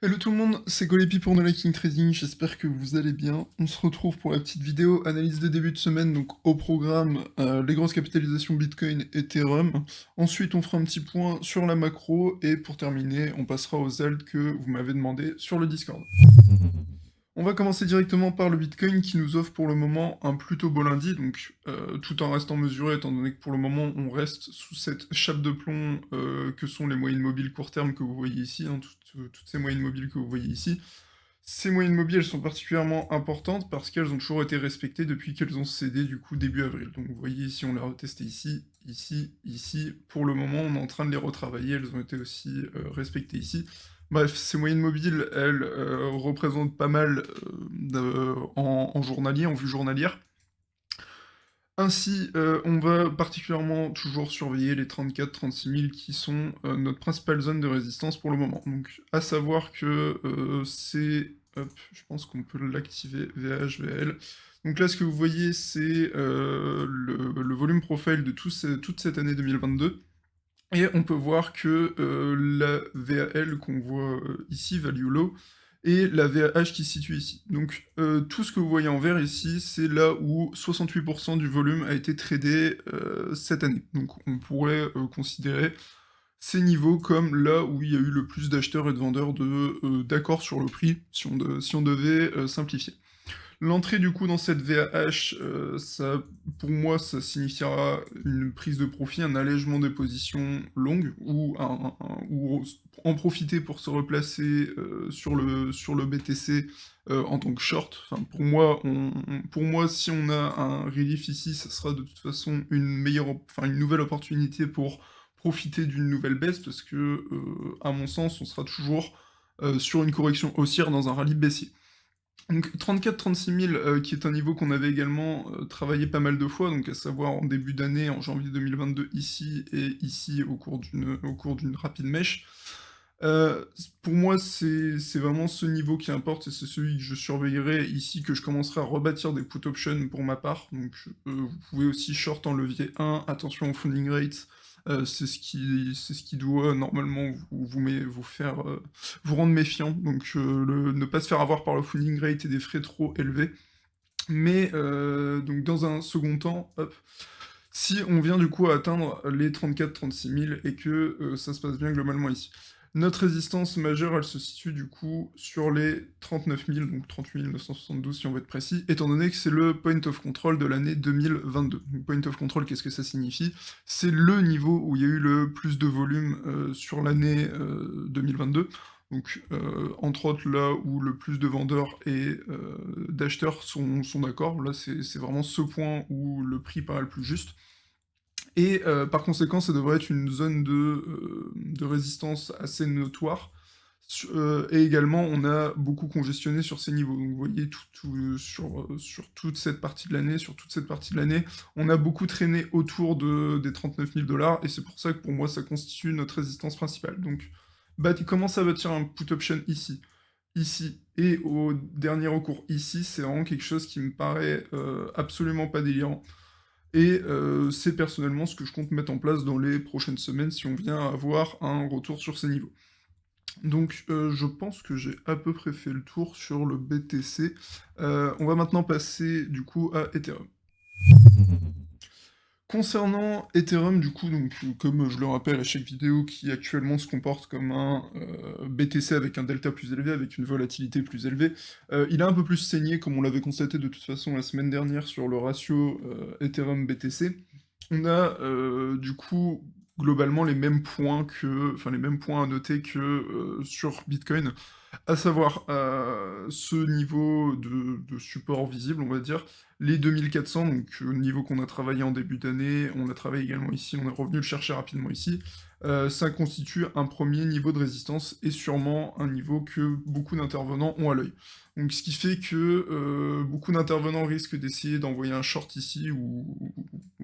Hello tout le monde, c'est Golepi pour No King Trading, j'espère que vous allez bien. On se retrouve pour la petite vidéo analyse de début de semaine, donc au programme les grosses capitalisations Bitcoin et Ethereum. Ensuite on fera un petit point sur la macro et pour terminer on passera aux alts que vous m'avez demandé sur le Discord. On va commencer directement par le Bitcoin qui nous offre pour le moment un plutôt beau lundi, donc tout en restant mesuré étant donné que pour le moment on reste sous cette chape de plomb que sont les moyennes mobiles court terme que vous voyez ici, hein, toutes ces moyennes mobiles que vous voyez ici. Ces moyennes mobiles elles sont particulièrement importantes parce qu'elles ont toujours été respectées depuis qu'elles ont cédé du coup début avril. Donc vous voyez ici on l'a retesté ici, ici, ici. Pour le moment on est en train de les retravailler, elles ont été aussi respectées ici. Bref, ces moyennes mobiles, elles représentent pas mal en journalier, en vue journalière. Ainsi, on va particulièrement toujours surveiller les 34-36 000 qui sont notre principale zone de résistance pour le moment. Donc, à savoir que c'est... Hop, je pense qu'on peut l'activer, VH, VL. Donc là, ce que vous voyez, c'est le volume profile de toute cette année 2022. Et on peut voir que la VAL qu'on voit ici, value low, et la VAH qui se situe ici. Donc tout ce que vous voyez en vert ici, c'est là où 68% du volume a été tradé cette année. Donc on pourrait considérer ces niveaux comme là où il y a eu le plus d'acheteurs et de vendeurs d'accord sur le prix, si on devait simplifier. L'entrée du coup dans cette VAH, ça, pour moi, ça signifiera une prise de profit, un allègement des positions longues, ou en profiter pour se replacer sur le BTC en tant que short. Enfin, pour moi, si on a un relief ici, ça sera de toute façon une nouvelle opportunité pour profiter d'une nouvelle baisse, parce que, à mon sens, on sera toujours sur une correction haussière dans un rallye baissier. Donc 34-36 000, qui est un niveau qu'on avait également travaillé pas mal de fois, donc à savoir en début d'année, en janvier 2022 ici, et ici au cours d'une rapide mèche. Pour moi, c'est vraiment ce niveau qui importe, et c'est celui que je surveillerai ici, que je commencerai à rebâtir des put options pour ma part. Donc vous pouvez aussi short en levier 1, attention au funding rate, c'est ce qui doit normalement vous faire vous rendre méfiant, donc ne pas se faire avoir par le funding rate et des frais trop élevés. Mais donc dans un second temps, hop, si on vient du coup à atteindre les 34-36 000 et que ça se passe bien globalement ici. Notre résistance majeure, elle se situe du coup sur les 39 000, donc 38 972 si on veut être précis, étant donné que c'est le point of control de l'année 2022. Donc, point of control, qu'est-ce que ça signifie? C'est le niveau où il y a eu le plus de volume sur l'année 2022. Donc, entre autres, là où le plus de vendeurs et d'acheteurs sont d'accord, là c'est vraiment ce point où le prix paraît le plus juste. Et par conséquent, ça devrait être une zone de résistance assez notoire. Et également, on a beaucoup congestionné sur ces niveaux. Donc vous voyez, sur toute cette partie de l'année, on a beaucoup traîné autour des 39 000 $, et c'est pour ça que pour moi, ça constitue notre résistance principale. Donc, comment ça bâtir un put option ici, ici, et au dernier recours ici, c'est vraiment quelque chose qui me paraît absolument pas délirant. Et c'est personnellement ce que je compte mettre en place dans les prochaines semaines si on vient avoir un retour sur ces niveaux. Donc je pense que j'ai à peu près fait le tour sur le BTC. On va maintenant passer du coup à Ethereum. Concernant Ethereum, du coup, donc, comme je le rappelle à chaque vidéo, qui actuellement se comporte comme un BTC avec un delta plus élevé, avec une volatilité plus élevée, il a un peu plus saigné, comme on l'avait constaté de toute façon la semaine dernière sur le ratio Ethereum-BTC. On a du coup globalement les mêmes points les mêmes points à noter que sur Bitcoin, à savoir ce niveau de support visible, on va dire, les 2400, donc niveau qu'on a travaillé en début d'année, on l'a travaillé également ici, on est revenu le chercher rapidement ici, ça constitue un premier niveau de résistance et sûrement un niveau que beaucoup d'intervenants ont à l'œil. Donc ce qui fait que beaucoup d'intervenants risquent d'essayer d'envoyer un short ici,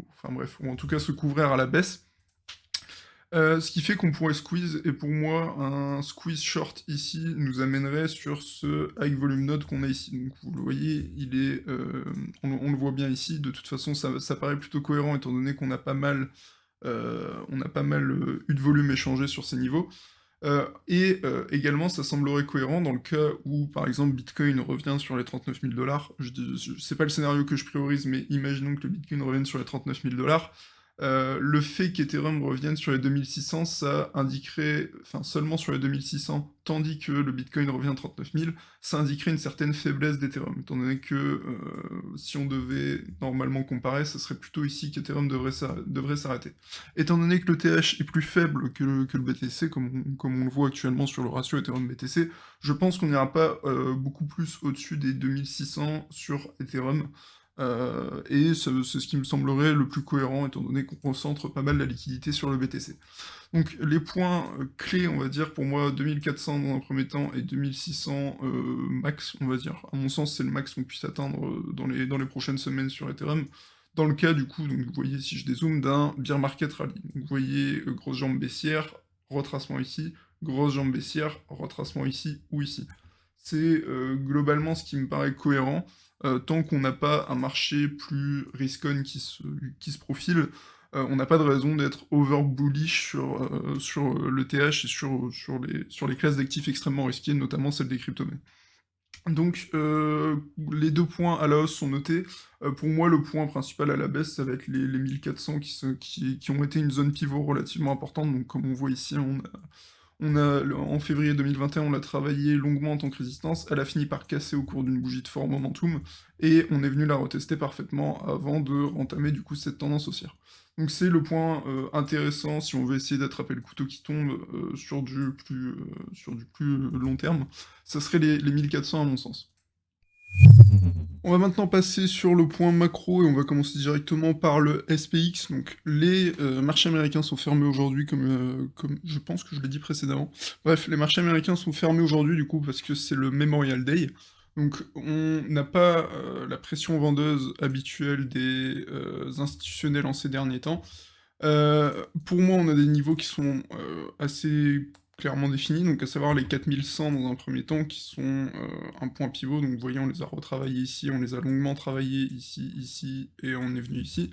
enfin bref, ou en tout cas se couvrir à la baisse. Ce qui fait qu'on pourrait squeeze, et pour moi, un squeeze short ici nous amènerait sur ce high volume node qu'on a ici. Donc vous le voyez, il est, on le voit bien ici, de toute façon ça paraît plutôt cohérent étant donné qu'on a pas mal, eu de volume échangé sur ces niveaux. Également, ça semblerait cohérent dans le cas où, par exemple, Bitcoin revient sur les 39 000 $. C'est pas le scénario que je priorise, mais imaginons que le Bitcoin revienne sur les 39 000 $. Le fait qu'Ethereum revienne sur les 2600, ça indiquerait, enfin seulement sur les 2600, tandis que le Bitcoin revient à 39 000, ça indiquerait une certaine faiblesse d'Ethereum, étant donné que si on devait normalement comparer, ce serait plutôt ici qu'Ethereum devrait s'arrêter. Étant donné que le TH est plus faible que le BTC, comme on le voit actuellement sur le ratio Ethereum-BTC, je pense qu'on n'ira pas beaucoup plus au-dessus des 2600 sur Ethereum, et c'est ce qui me semblerait le plus cohérent, étant donné qu'on concentre pas mal la liquidité sur le BTC. Donc les points clés, on va dire, pour moi, 2400 dans un premier temps et 2600 max, on va dire. À mon sens, c'est le max qu'on puisse atteindre dans les prochaines semaines sur Ethereum. Dans le cas, du coup, donc, vous voyez, si je dézoome, d'un bear market rally. Donc, vous voyez, grosse jambe baissière, retracement ici, grosse jambe baissière, retracement ici ou ici. C'est globalement ce qui me paraît cohérent. Tant qu'on n'a pas un marché plus risk-on qui se profile, on n'a pas de raison d'être over bullish sur le TH et sur les classes d'actifs extrêmement risquées, notamment celles des crypto-monnaies. Donc les 2 points à la hausse sont notés. Pour moi, le point principal à la baisse, ça va être les 1400 qui ont été une zone pivot relativement importante. Donc comme on voit ici, en février 2021, on l'a travaillé longuement en tant que résistance, elle a fini par casser au cours d'une bougie de fort momentum, et on est venu la retester parfaitement avant de entamer du coup cette tendance haussière. Donc c'est le point intéressant si on veut essayer d'attraper le couteau qui tombe sur du plus long terme, ça serait les 1400 à mon sens. On va maintenant passer sur le point macro et on va commencer directement par le SPX. Donc les marchés américains sont fermés aujourd'hui comme je pense que je l'ai dit précédemment. Bref, les marchés américains sont fermés aujourd'hui du coup parce que c'est le Memorial Day. Donc on n'a pas la pression vendeuse habituelle des institutionnels en ces derniers temps. Pour moi, on a des niveaux qui sont assez clairement définis, donc à savoir les 4100 dans un premier temps, qui sont un point pivot. Donc vous voyez, on les a retravaillés ici, on les a longuement travaillés ici, ici, et on est venu ici.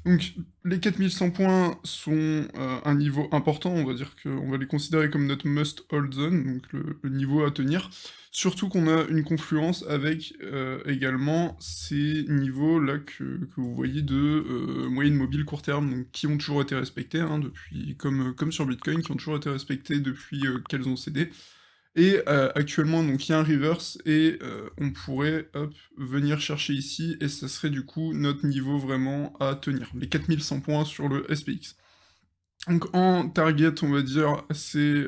Donc les 4100 points sont un niveau important, on va dire qu'on va les considérer comme notre must-hold zone, donc le niveau à tenir. Surtout qu'on a une confluence avec également ces niveaux-là que vous voyez de moyenne mobile court terme, donc qui ont toujours été respectés, hein, depuis, comme sur Bitcoin, qui ont toujours été respectés depuis qu'elles ont cédé. Et actuellement, donc il y a un reverse et on pourrait venir chercher ici, et ça serait du coup notre niveau vraiment à tenir, les 4100 points sur le SPX. Donc en target, on va dire, assez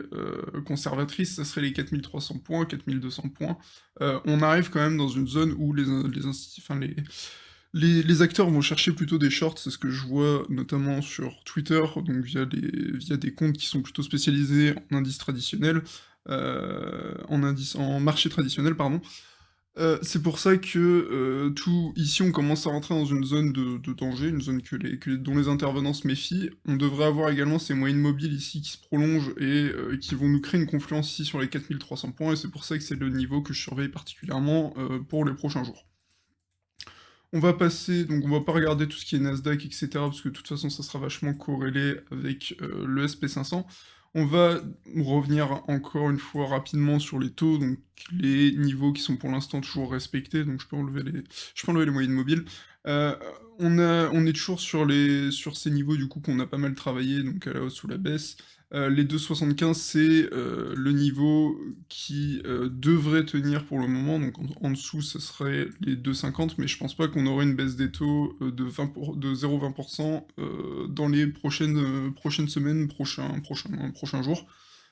conservatrice, ça serait les 4300 points, 4200 points. On arrive quand même dans une zone où les acteurs vont chercher plutôt des shorts, c'est ce que je vois notamment sur Twitter, donc via des comptes qui sont plutôt spécialisés en indices traditionnels, en marché traditionnel, pardon. C'est pour ça que ici on commence à rentrer dans une zone de danger, une zone dont les intervenants se méfient. On devrait avoir également ces moyennes mobiles ici qui se prolongent et qui vont nous créer une confluence ici sur les 4300 points, et c'est pour ça que c'est le niveau que je surveille particulièrement pour les prochains jours. On va passer, donc on va pas regarder tout ce qui est Nasdaq, etc., parce que de toute façon ça sera vachement corrélé avec le SP500. On va revenir encore une fois rapidement sur les taux, donc les niveaux qui sont pour l'instant toujours respectés, donc je peux enlever les moyennes mobiles. On est toujours sur ces niveaux du coup qu'on a pas mal travaillé, donc à la hausse ou la baisse. Les 2,75 c'est le niveau qui devrait tenir pour le moment, donc en dessous ça serait les 2,50, mais je pense pas qu'on aurait une baisse des taux de 0,20% dans les prochaines semaines, prochains jours.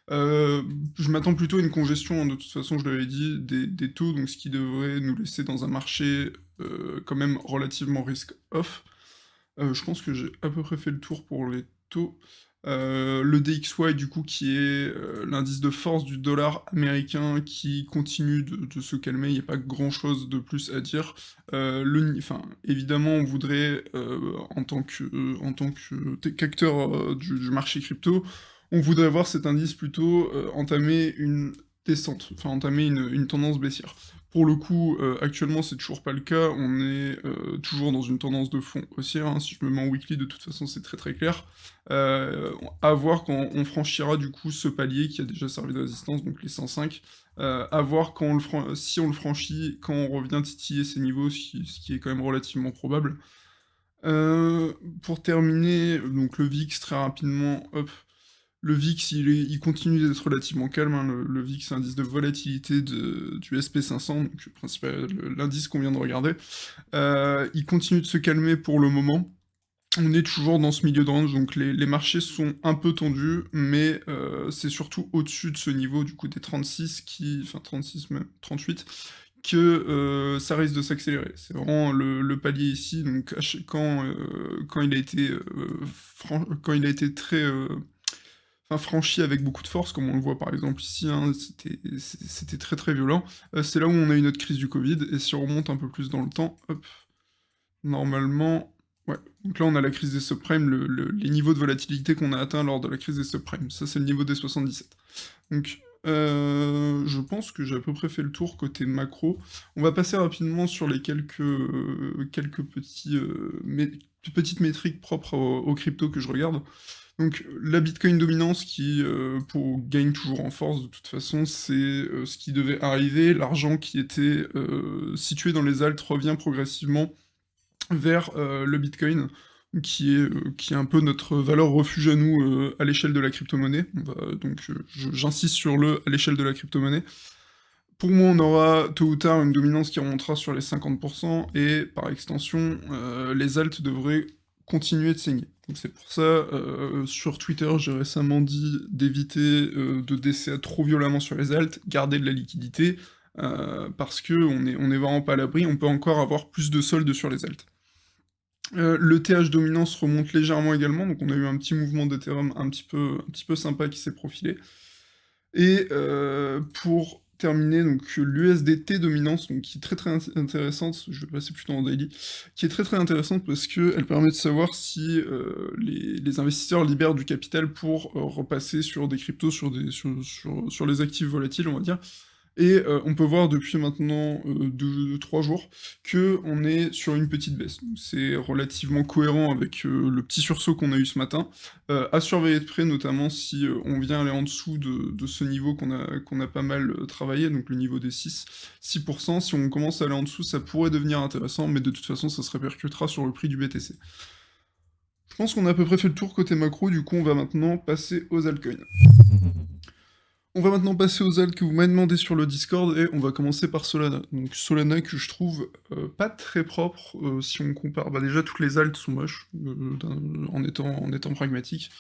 Je m'attends plutôt à une congestion, hein, de toute façon je l'avais dit, des taux, donc ce qui devrait nous laisser dans un marché quand même relativement risk-off. Je pense que j'ai à peu près fait le tour pour les taux. Le DXY du coup qui est l'indice de force du dollar américain qui continue de se calmer, il n'y a pas grand chose de plus à dire. Évidemment on voudrait en tant qu'acteur du marché crypto, on voudrait voir cet indice plutôt entamer une descente, enfin entamer une tendance baissière. Pour le coup, actuellement, c'est toujours pas le cas. On est, toujours dans une tendance de fond haussière, hein. Si je me mets en weekly, de toute façon, c'est très, très clair. À voir quand on franchira, du coup, ce palier qui a déjà servi de résistance, donc les 105. À voir quand on le si on le franchit, quand on revient titiller ces niveaux, ce qui est quand même relativement probable. Pour terminer, donc le VIX très rapidement, hop. Le VIX, il continue d'être relativement calme, hein. Le VIX, c'est l'indice de volatilité du SP500, donc l'indice qu'on vient de regarder. Il continue de se calmer pour le moment. On est toujours dans ce milieu de range, donc les marchés sont un peu tendus, mais c'est surtout au-dessus de ce niveau, du coup, des 36 enfin 36 même, 38, que ça risque de s'accélérer. C'est vraiment le palier ici, donc quand il a été, quand il a été très, enfin franchi avec beaucoup de force, comme on le voit par exemple ici, hein, c'était très très violent. C'est là où on a eu notre crise du Covid, et si on remonte un peu plus dans le temps, hop, normalement, ouais, donc là on a la crise des subprimes, les niveaux de volatilité qu'on a atteints lors de la crise des subprimes. Ça, c'est le niveau des 77. Donc, je pense que j'ai à peu près fait le tour côté macro. On va passer rapidement sur les quelques petites métriques propres aux cryptos que je regarde. Donc la Bitcoin dominance qui, gagne toujours en force de toute façon, c'est, ce qui devait arriver. L'argent qui était, situé dans les alts revient progressivement vers, le Bitcoin, qui est un peu notre valeur refuge à nous, à l'échelle de la crypto-monnaie. On va donc, j'insiste sur à l'échelle de la crypto-monnaie. Pour moi, on aura tôt ou tard une dominance qui remontera sur les 50%, et par extension, les alts devraient continuer de saigner. Donc c'est pour ça, sur Twitter, j'ai récemment dit d'éviter, de DCA trop violemment sur les alts, garder de la liquidité, parce qu'on est vraiment pas à l'abri, on peut encore avoir plus de soldes sur les alts. Le TH dominance remonte légèrement également, donc on a eu un petit mouvement d'Ethereum un petit peu sympa qui s'est profilé. Et pour terminer, donc l'USDT dominance, donc qui est très très intéressante, je vais passer plutôt en daily, qui est très très intéressante parce qu'elle permet de savoir si les investisseurs libèrent du capital pour repasser sur des cryptos, sur les actifs volatiles, on va dire. Et on peut voir depuis maintenant 2-3 jours qu'on est sur une petite baisse. Donc c'est relativement cohérent avec le petit sursaut qu'on a eu ce matin. À surveiller de près, notamment si on vient aller en dessous de ce niveau qu'on a pas mal travaillé, donc le niveau des 6%. Si on commence à aller en dessous, ça pourrait devenir intéressant, mais de toute façon, ça se répercutera sur le prix du BTC. Je pense qu'on a à peu près fait le tour côté macro, du coup on va maintenant passer aux altcoins. On va maintenant passer aux alts que vous m'avez demandé sur le Discord, et on va commencer par Solana. Donc Solana que je trouve pas très propre, si on compare, bah déjà toutes les alts sont moches, en étant pragmatique,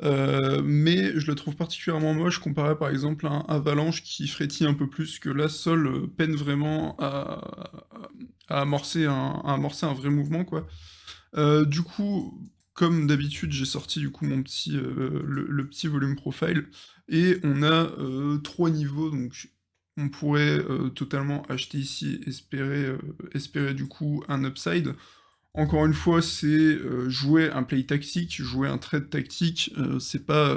mais je la trouve particulièrement moche comparé par exemple à un Avalanche qui frétille un peu plus, que là Sol peine vraiment à amorcer un vrai mouvement, quoi. Du coup, comme d'habitude, j'ai sorti du coup le petit volume profile, et on a 3 niveaux, donc on pourrait totalement acheter ici et espérer du coup un upside. Encore une fois, c'est jouer un play tactique, jouer un trade tactique, c'est pas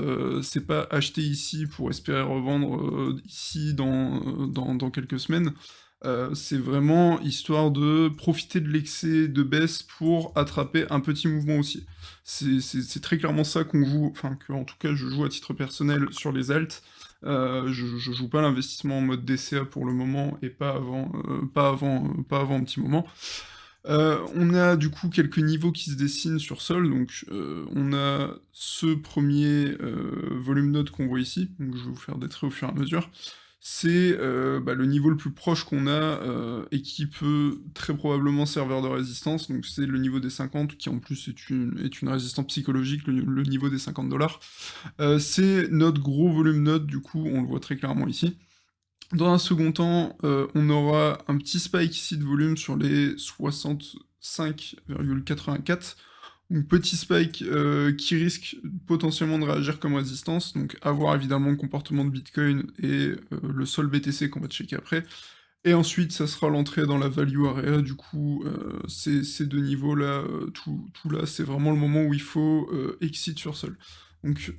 acheter ici pour espérer revendre ici dans quelques semaines. C'est vraiment histoire de profiter de l'excès de baisse pour attraper un petit mouvement haussier. C'est très clairement ça qu'on joue, enfin que en tout cas je joue à titre personnel sur les alts. Je joue pas l'investissement en mode DCA pour le moment, et pas avant un petit moment. On a du coup quelques niveaux qui se dessinent sur Sol, donc on a ce premier volume note qu'on voit ici, donc je vais vous faire des traits au fur et à mesure. C'est le niveau le plus proche qu'on a, et qui peut très probablement servir de résistance, donc c'est le niveau des 50, qui en plus est une résistance psychologique, le niveau des 50 $. C'est notre gros volume note, du coup on le voit très clairement ici. Dans un second temps, on aura un petit spike ici de volume sur les 65,84. Donc petit spike qui risque potentiellement de réagir comme résistance, donc à voir évidemment le comportement de Bitcoin et le sol BTC qu'on va checker après. Et ensuite, ça sera l'entrée dans la value area, du coup, ces deux niveaux-là, tout là, c'est vraiment le moment où il faut exit sur sol. Donc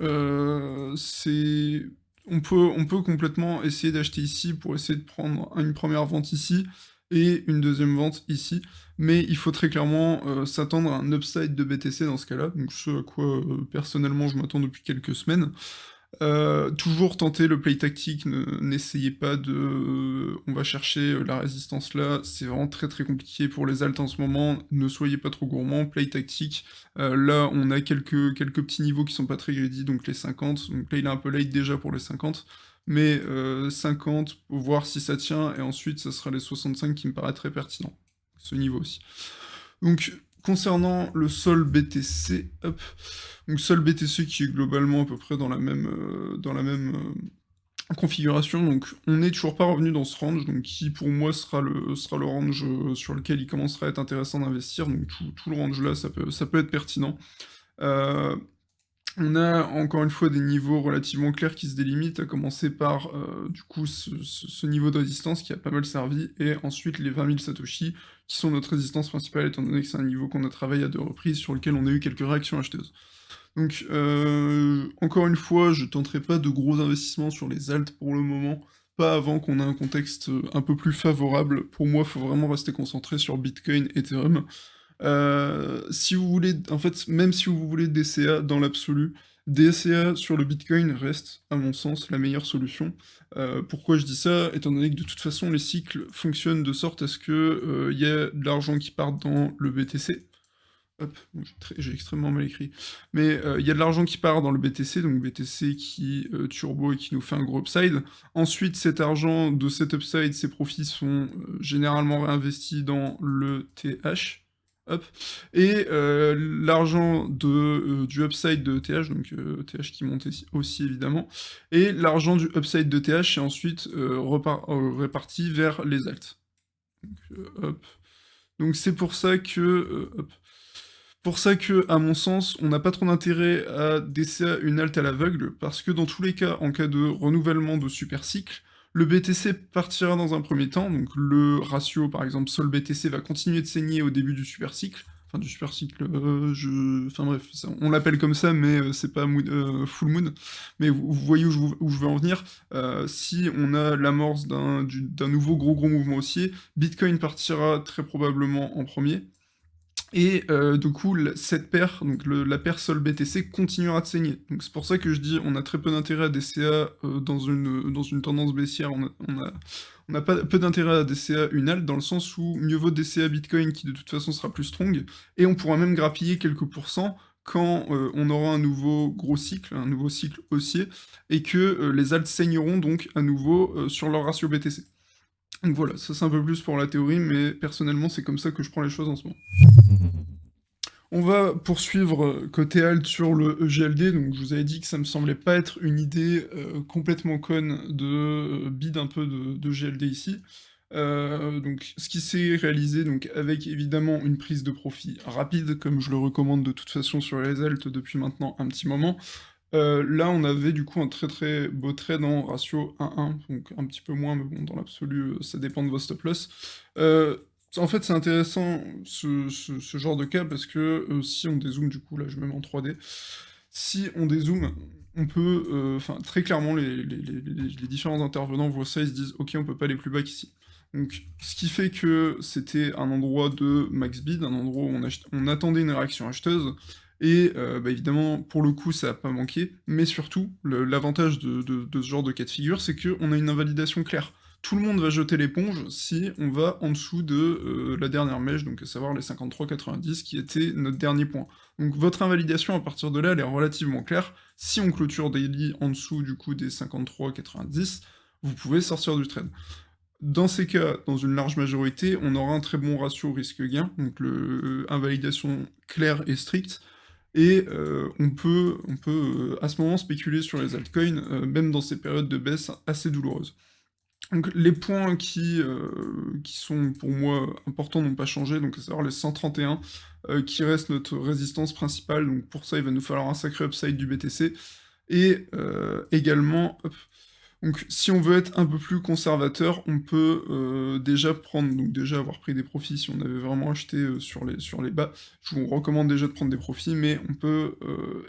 on peut complètement essayer d'acheter ici pour essayer de prendre une première vente ici et une deuxième vente ici, mais il faut très clairement, s'attendre à un upside de BTC dans ce cas-là, donc ce à quoi, personnellement je m'attends depuis quelques semaines. Toujours tenter le play tactique, n'essayez pas de on va chercher, la résistance là, c'est vraiment très, très compliqué pour les alts en ce moment, ne soyez pas trop gourmands, play tactique, là on a quelques petits niveaux qui sont pas très greedy, donc les 50, donc là il est un peu late déjà pour les 50, mais 50 pour voir si ça tient et ensuite ça sera les 65 qui me paraît très pertinent, ce niveau aussi. Donc, concernant le sol BTC, hop, donc sol BTC qui est globalement à peu près dans la même configuration, donc on n'est toujours pas revenu dans ce range, donc qui pour moi sera le range sur lequel il commencera à être intéressant d'investir, donc tout le range là, ça peut être pertinent. Euh, on a encore une fois des niveaux relativement clairs qui se délimitent, à commencer par du coup ce niveau de résistance qui a pas mal servi, et ensuite les 20 000 Satoshi qui sont notre résistance principale, étant donné que c'est un niveau qu'on a travaillé à 2 reprises, sur lequel on a eu quelques réactions acheteuses. Donc encore une fois, je tenterai pas de gros investissements sur les alts pour le moment, pas avant qu'on ait un contexte un peu plus favorable. Pour moi, il faut vraiment rester concentré sur Bitcoin, Ethereum. Si vous voulez, en fait, même si vous voulez DCA dans l'absolu, DCA sur le Bitcoin reste, à mon sens, la meilleure solution. Pourquoi je dis ça? Étant donné que de toute façon, les cycles fonctionnent de sorte à ce que y a de l'argent qui part dans le BTC. Hop, bon, j'ai extrêmement mal écrit. Mais il y a de l'argent qui part dans le BTC, donc BTC qui turbo et qui nous fait un gros upside. Ensuite, cet argent de cet upside, ces profits sont généralement réinvestis dans le TH. Hop. Et l'argent du upside de TH, donc TH qui monte aussi évidemment, et l'argent du upside de TH est ensuite réparti vers les alts. Donc, hop. Donc c'est pour ça que, hop, pour ça que, à mon sens, on n'a pas trop d'intérêt à DCA une alt à l'aveugle, parce que dans tous les cas, en cas de renouvellement de super cycle, le BTC partira dans un premier temps, donc le ratio, par exemple, Sol BTC va continuer de saigner au début du super cycle, enfin du super cycle, enfin bref, on l'appelle comme ça, mais c'est pas full moon, mais vous voyez où je veux en venir. Si on a l'amorce d'un nouveau gros mouvement haussier, Bitcoin partira très probablement en premier, et du coup, cette paire, donc la paire Sol BTC continuera de saigner. Donc c'est pour ça que je dis on a très peu d'intérêt à DCA dans une tendance baissière, on a pas peu d'intérêt à DCA une alt, dans le sens où mieux vaut DCA Bitcoin qui de toute façon sera plus strong, et on pourra même grappiller quelques pourcents quand on aura un nouveau gros cycle, un nouveau cycle haussier, et que les alts saigneront donc à nouveau sur leur ratio BTC. Donc voilà, ça c'est un peu plus pour la théorie, mais personnellement c'est comme ça que je prends les choses en ce moment. On va poursuivre côté alt sur le EGLD, donc je vous avais dit que ça me semblait pas être une idée complètement conne de bid un peu de GLD ici. Donc ce qui s'est réalisé donc avec évidemment une prise de profit rapide, comme je le recommande de toute façon sur les alts depuis maintenant un petit moment. Là on avait du coup un très très beau trade en ratio 1-1, donc un petit peu moins, mais bon dans l'absolu ça dépend de vos stop loss. En fait, c'est intéressant ce genre de cas parce que si on dézoome, du coup, là je me mets en 3D, si on dézoome, on peut, enfin très clairement, les différents intervenants voient ça, ils se disent ok, on peut pas aller plus bas qu'ici. Donc, ce qui fait que c'était un endroit de max bid, un endroit où on attendait une réaction acheteuse, et bah, évidemment, pour le coup, ça n'a pas manqué, mais surtout, l'avantage de ce genre de cas de figure, c'est qu'on a une invalidation claire. Tout le monde va jeter l'éponge si on va en dessous de la dernière mèche, donc à savoir les 53,90 qui était notre dernier point. Donc votre invalidation à partir de là, elle est relativement claire. Si on clôture daily en dessous du coup des 53,90, vous pouvez sortir du trade. Dans ces cas, dans une large majorité, on aura un très bon ratio risque-gain, donc invalidation claire et stricte, et on peut à ce moment spéculer sur les altcoins, même dans ces périodes de baisse assez douloureuses. Donc les points qui sont pour moi importants n'ont pas changé, donc à savoir les 131 qui reste notre résistance principale, donc pour ça il va nous falloir un sacré upside du BTC, et également, hop, Donc si on veut être un peu plus conservateur, on peut, déjà prendre donc déjà avoir pris des profits si on avait vraiment acheté, sur les bas. Je vous recommande déjà de prendre des profits, mais on peut,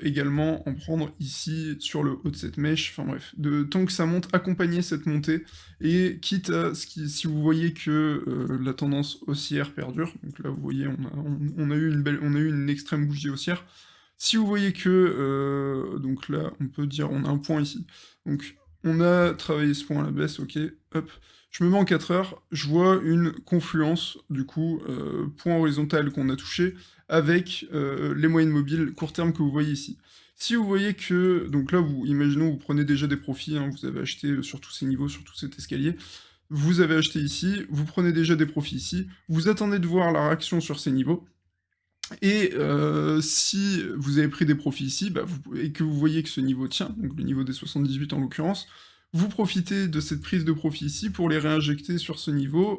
également en prendre ici sur le haut de cette mèche, enfin bref, de tant que ça monte, accompagner cette montée et quitte à ce qui si vous voyez que, la tendance haussière perdure, donc là vous voyez on a eu une extrême bougie haussière. Si vous voyez que, donc là on peut dire on a un point ici, donc on a travaillé ce point à la baisse, OK, hop. Je me mets en 4 heures, je vois une confluence, du coup, point horizontal qu'on a touché avec, les moyennes mobiles court terme que vous voyez ici. Si vous voyez que donc là, imaginons, vous prenez déjà des profits, hein, vous avez acheté, sur tous ces niveaux, sur tout cet escalier. Vous avez acheté ici, vous prenez déjà des profits ici, vous attendez de voir la réaction sur ces niveaux et si vous avez pris des profits ici, bah, et que vous voyez que ce niveau tient, donc le niveau des 78 en l'occurrence, vous profitez de cette prise de profit ici pour les réinjecter sur ce niveau,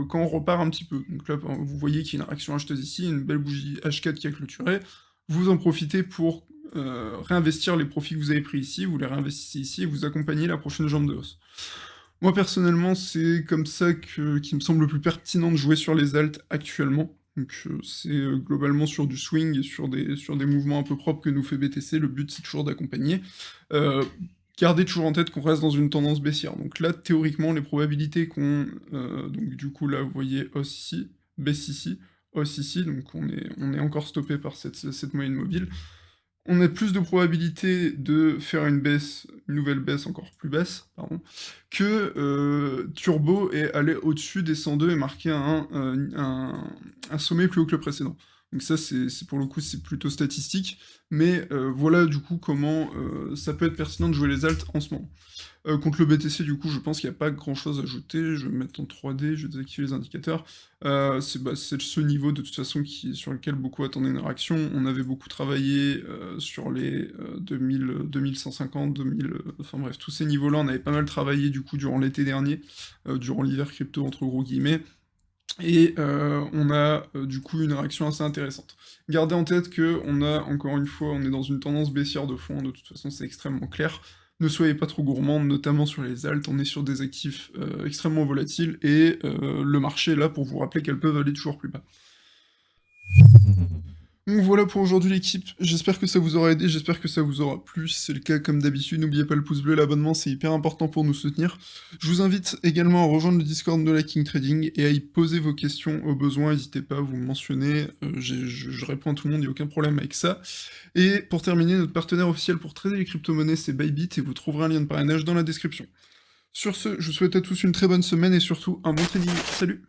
quand on repart un petit peu. Donc là, vous voyez qu'il y a une réaction acheteuse ici, une belle bougie H4 qui a clôturé, vous en profitez pour, réinvestir les profits que vous avez pris ici, vous les réinvestissez ici et vous accompagnez la prochaine jambe de hausse. Moi personnellement, c'est comme ça qu'il me semble le plus pertinent de jouer sur les alts actuellement. Donc c'est, globalement sur du swing et sur des mouvements un peu propres que nous fait BTC. Le but, c'est toujours d'accompagner. Heu, Gardez toujours en tête qu'on reste dans une tendance baissière. Donc là, théoriquement, les probabilités qu'on, donc du coup là, vous voyez hausse ici, baisse ici, hausse ici, donc on est encore stoppé par cette moyenne mobile. On a plus de probabilité de faire une baisse, une nouvelle baisse encore plus basse, pardon, que, turbo et aller au-dessus des 102 et marquer un sommet plus haut que le précédent. Donc ça, c'est pour le coup, c'est plutôt statistique, mais voilà du coup comment, ça peut être pertinent de jouer les alts en ce moment. Contre le BTC, du coup, je pense qu'il y a pas grand-chose à ajouter. Je vais me mettre en 3D, je vais désactiver les indicateurs. C'est ce niveau de toute façon sur lequel beaucoup attendaient une réaction. On avait beaucoup travaillé, sur les, 2150, 2000, enfin bref, tous ces niveaux-là, on avait pas mal travaillé du coup durant l'été dernier, durant «l'hiver crypto» entre gros guillemets et on a, du coup une réaction assez intéressante. Gardez en tête qu'on a, encore une fois, on est dans une tendance baissière de fond, de toute façon c'est extrêmement clair. Ne soyez pas trop gourmands, notamment sur les alts, on est sur des actifs, extrêmement volatiles et le marché est là pour vous rappeler qu'elles peuvent aller toujours plus bas. Donc voilà pour aujourd'hui l'équipe, j'espère que ça vous aura aidé, j'espère que ça vous aura plu. Si c'est le cas, comme d'habitude, n'oubliez pas le pouce bleu, l'abonnement, c'est hyper important pour nous soutenir. Je vous invite également à rejoindre le Discord de la King Trading et à y poser vos questions au besoin, n'hésitez pas à vous mentionner, je réponds à tout le monde, il n'y a aucun problème avec ça. Et pour terminer, notre partenaire officiel pour trader les crypto-monnaies, c'est Bybit, et vous trouverez un lien de parrainage dans la description. Sur ce, je vous souhaite à tous une très bonne semaine et surtout un bon trading. Salut!